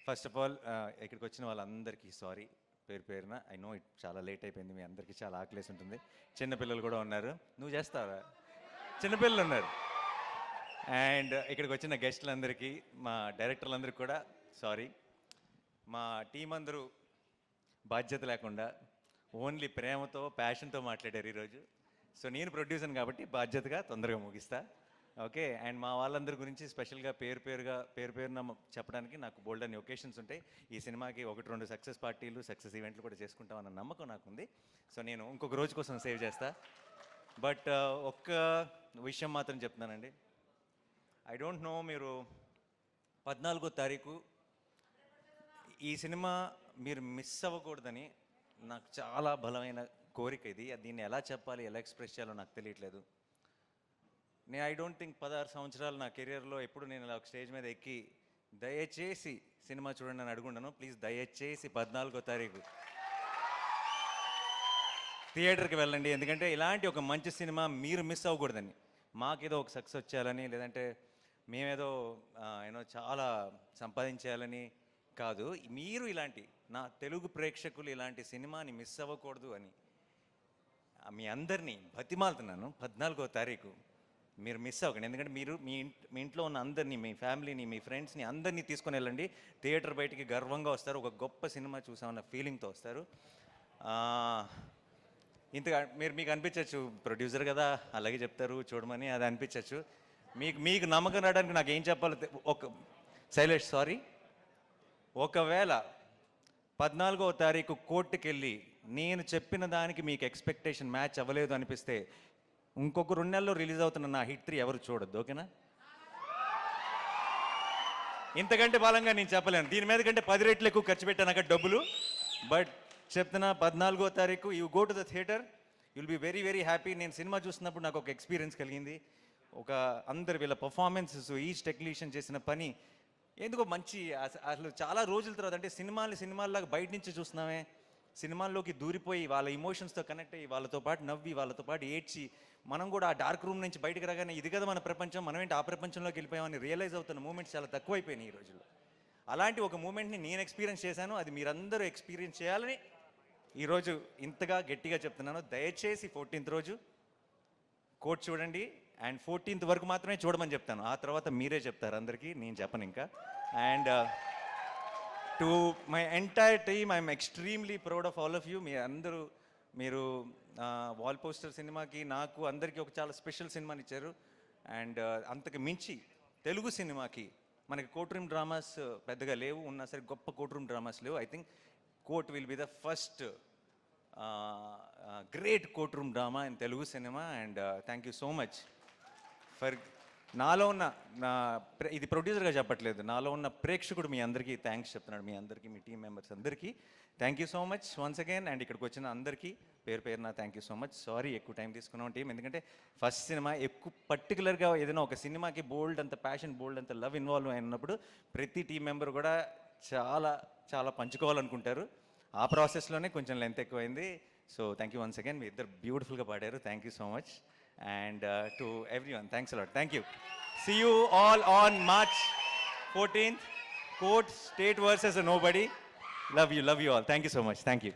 First of all ఇక్కడికి వచ్చిన వాళ్ళందరికీ సారీ పేరు పేరున. ఐ నో ఇట్ చాలా లేట్ అయిపోయింది, మీ అందరికీ చాలా ఆకలేసి ఉంటుంది. చిన్నపిల్లలు కూడా ఉన్నారు. నువ్వు చేస్తావా? చిన్నపిల్లలు ఉన్నారు. అండ్ ఇక్కడికి వచ్చిన గెస్టులందరికీ, మా డైరెక్టర్లందరికీ కూడా సారీ. మా టీం అందరూ బాధ్యత లేకుండా ఓన్లీ ప్రేమతో ప్యాషన్తో మాట్లాడారు ఈరోజు. సో నేను ప్రొడ్యూసర్ కాబట్టి బాధ్యతగా తొందరగా ముగిస్తా. ఓకే. అండ్ మా వాళ్ళందరి గురించి స్పెషల్గా పేరు పేరున చెప్పడానికి నాకు బోల్డ్ అనే ఒకేషన్స్ ఉంటాయి. ఈ సినిమాకి 1-2 సక్సెస్ పార్టీలు, సక్సెస్ ఈవెంట్లు కూడా చేసుకుంటామన్న నమ్మకం నాకుంది. సో నేను ఇంకొక రోజు కోసం సేవ్ చేస్తా. బట్ ఒక్క విషయం మాత్రం చెప్తున్నానండి. ఐ డోంట్ నో, మీరు 14వ తారీఖు ఈ సినిమా మీరు మిస్ అవ్వకూడదని నాకు చాలా బలమైన కోరిక. ఇది దీన్ని ఎలా చెప్పాలి, ఎలా ఎక్స్ప్రెస్ చేయాలో నాకు తెలియట్లేదు. ఐ డోంట్ థింక్ 16 సంవత్సరాలు నా కెరియర్లో ఎప్పుడు నేను ఇలా ఒక స్టేజ్ మీద ఎక్కి దయచేసి సినిమా చూడండి అని అడుగుండను. ప్లీజ్ దయచేసి 14వ తారీఖు థియేటర్కి వెళ్ళండి. ఎందుకంటే ఇలాంటి ఒక మంచి సినిమా మీరు మిస్ అవ్వకూడదని, మాకేదో ఒక సక్సెస్ వచ్చేయాలని, లేదంటే మేమేదో చాలా సంపాదించేయాలని కాదు. మీరు ఇలాంటి నా తెలుగు ప్రేక్షకులు ఇలాంటి సినిమాని మిస్ అవ్వకూడదు అని మీ అందరినీ బతిమాలుతున్నాను. 14వ తారీఖు మీరు మిస్ అవ్వకండి. ఎందుకంటే మీరు మీ ఇంట్లో ఉన్న అందరినీ, మీ ఫ్యామిలీని, మీ ఫ్రెండ్స్ని అందరినీ తీసుకొని వెళ్ళండి. థియేటర్ బయటికి గర్వంగా వస్తారు, ఒక గొప్ప సినిమా చూసామన్న ఫీలింగ్తో వస్తారు. ఇంతగా మీకు అనిపించవచ్చు, ప్రొడ్యూసర్ కదా అలాగే చెప్తారు చూడమని, అది అనిపించవచ్చు. మీకు నమ్మకం రావడానికి నాకు ఏం చెప్పాలో శైలేష్ సారీ. ఒకవేళ 14వ తారీఖు కోర్టుకి వెళ్ళి నేను చెప్పిన దానికి మీకు ఎక్స్పెక్టేషన్ మ్యాచ్ అవ్వలేదు అనిపిస్తే ఇంకొక 2 నెలల్లో రిలీజ్ అవుతున్న నా హిట్ 3 ఎవరు చూడొద్దు. ఓకేనా? ఇంతకంటే బలంగా నేను చెప్పలేను. దీని మీద కంటే 10 రెట్లు ఎక్కువ ఖర్చు పెట్టాను అక్కడ డబ్బులు. బట్ చెప్తున్నా, 14వ తారీఖు you go to the theatre, you'll be very very happy. నేను సినిమా చూస్తున్నప్పుడు నాకు ఒక ఎక్స్పీరియన్స్ కలిగింది. అందరు వీళ్ళ పర్ఫార్మెన్సెస్, ఈచ్ టెక్నీషియన్ చేసిన పని ఎందుకో మంచి, అసలు చాలా రోజుల తర్వాత, అంటే సినిమాల్లాగా బయట నుంచి చూస్తున్నామే, సినిమాల్లోకి దూరిపోయి వాళ్ళ ఇమోషన్స్తో కనెక్ట్ అయ్యి వాళ్ళతో పాటు నవ్వి వాళ్ళతో పాటు ఏడ్చి మనం కూడా ఆ డార్క్ రూమ్ నుంచి బయటకు రాగానే ఇది కదా మన ప్రపంచం, మనం ఏంటి ఆ ప్రపంచంలోకి వెళ్ళిపోయామని రియలైజ్ అవుతున్న మూమెంట్స్ చాలా తక్కువైపోయినాయి ఈ రోజుల్లో. అలాంటి ఒక మూమెంట్ని నేను ఎక్స్పీరియన్స్ చేశాను. అది మీరందరూ ఎక్స్పీరియన్స్ చేయాలని ఈరోజు ఇంతగా గట్టిగా చెప్తున్నాను. దయచేసి 14th రోజు కోర్ట్ చూడండి. అండ్ 14th వరకు మాత్రమే చూడమని చెప్తాను. ఆ తర్వాత మీరే చెప్తారు అందరికీ, నేను చెప్పను ఇంకా. And to my entire team, I'm extremely proud of all of you. మీరు వాల్ పోస్టర్ సినిమాకి, నాకు అందరికీ ఒక చాలా స్పెషల్ సినిమాని ఇచ్చారు. అండ్ అంతకు మించి తెలుగు సినిమాకి మనకి కోర్ట్ రూమ్ డ్రామాస్ పెద్దగా లేవు, ఉన్నా సరే గొప్ప కోర్ట్ రూమ్ డ్రామాస్ లేవు. I think court will be the first great court room drama in Telugu cinema. And thank you so much for నాలో ఉన్న ఇది ప్రొడ్యూసర్గా చెప్పట్లేదు, నాలో ఉన్న ప్రేక్షకుడు మీ అందరికీ థ్యాంక్స్ చెప్తున్నాడు. మీ అందరికీ, మీ టీం మెంబర్స్ అందరికీ thank you so much once again. And ఇక్కడికి వచ్చిన అందరికీ పేరున thank you so much. Sorry ఎక్కువ టైం తీసుకున్నాం టీం, ఎందుకంటే ఫస్ట్ సినిమా ఎక్కువ పర్టికులర్గా ఏదైనా ఒక సినిమాకి బోల్డ్ అంత ప్యాషన్, బోల్డ్ అంత లవ్ ఇన్వాల్వ్ అయినప్పుడు ప్రతి టీం మెంబర్ కూడా చాలా చాలా పంచుకోవాలనుకుంటారు. ఆ ప్రాసెస్లోనే కొంచెం లెంత్ ఎక్కువైంది. So thank you once again. మీ ఇద్దరు బ్యూటిఫుల్గా పాడారు. Thank you so much. And to everyone, thanks a lot. Thank you. See you all on March 14th. Court, State versus Nobody. Love you all. Thank you so much. Thank you.